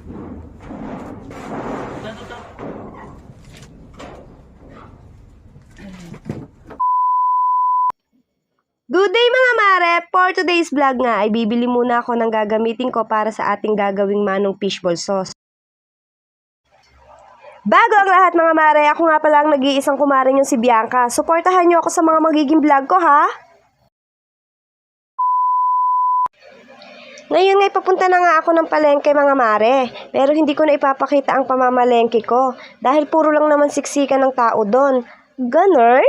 Good day mga mare! For today's vlog nga ay bibili muna ako ng gagamitin ko para sa ating gagawing manong fishball sauce. Bago ang lahat mga mare, ako nga pala ang nag-iisang kumarin yung si Bianca. Suportahan niyo ako sa mga magiging vlog ko ha! Ngayon nga'y papunta na nga ako ng palengke mga mare, pero hindi ko na ipapakita ang pamamalengke ko dahil puro lang naman siksikan ng tao doon. Ganun?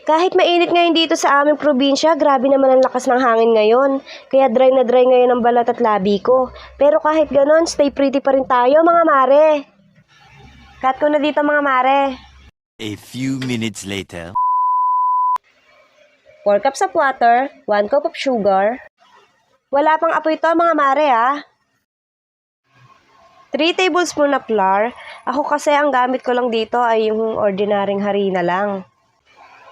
Kahit mainit ngayon dito sa aming probinsya, grabe naman ang lakas ng hangin ngayon. Kaya dry na dry ngayon ang balat at labi ko. Pero kahit ganon, stay pretty pa rin tayo mga mare. Cut ko na dito mga mare. A few minutes later. 4 cups of water, 1 cup of sugar. Wala pang apoy ito mga mare ha. 3 tablespoon of flour. Ako kasi ang gamit ko lang dito ay yung ordinaryong harina lang.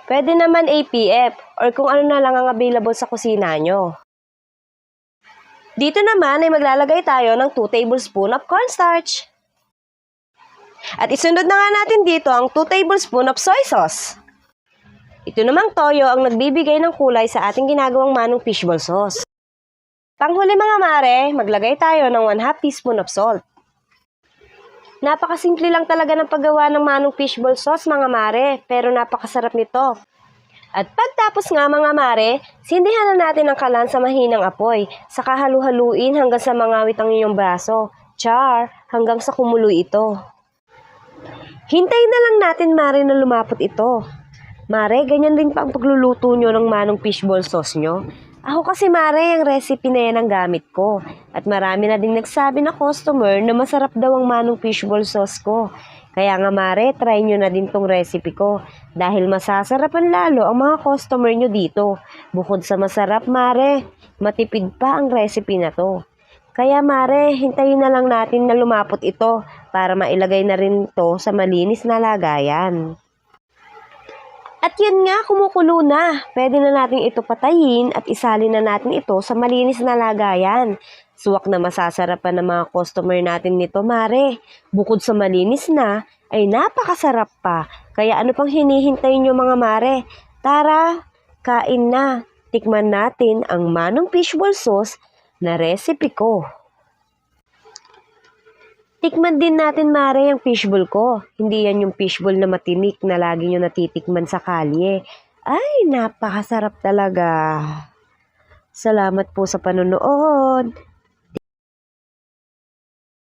Pwede naman APF or kung ano na lang ang available sa kusina nyo. Dito naman ay maglalagay tayo ng 2 tablespoon of cornstarch. At isunod na nga natin dito ang 2 tablespoon of soy sauce. Ito namang toyo ang nagbibigay ng kulay sa ating ginagawang manong fishball sauce. Panghuli mga mare, maglagay tayo ng 1/2 teaspoon of salt. Napakasimple lang talaga ng paggawa ng manong fishball sauce mga mare, pero napakasarap nito. At pagtapos nga mga mare, sindihan na natin ang kalan sa mahinang apoy, saka halu-haluin hanggang sa mangawit ang inyong braso. Char, hanggang sa kumuloy ito. Hintayin na lang natin mare na lumapot ito. Mare, ganyan din pa ang pagluluto nyo ng manong fishball sauce nyo. Ako kasi mare, ang recipe na yan ang gamit ko. At marami na din nagsabi na customer na masarap daw ang manong fishball sauce ko. Kaya nga mare, try nyo na din tong recipe ko. Dahil masasarapan lalo ang mga customer nyo dito. Bukod sa masarap mare, matipid pa ang recipe na to. Kaya mare, hintayin na lang natin na lumapot ito para mailagay na rin to sa malinis na lagayan. At yun nga, kumukulo na. Pwede na natin ito patayin at isalin na natin ito sa malinis na lagayan. Suwak na masasarapan ng mga customer natin nito, mare. Bukod sa malinis na, ay napakasarap pa. Kaya ano pang hinihintay nyo mga mare? Tara, kain na. Tikman natin ang manong fishball sauce na recipe ko. Tikman din natin mare ang fishball ko. Hindi yan yung fishball na matinik na lagi nyo natitikman sa kalye. Ay, napakasarap talaga. Salamat po sa panonood.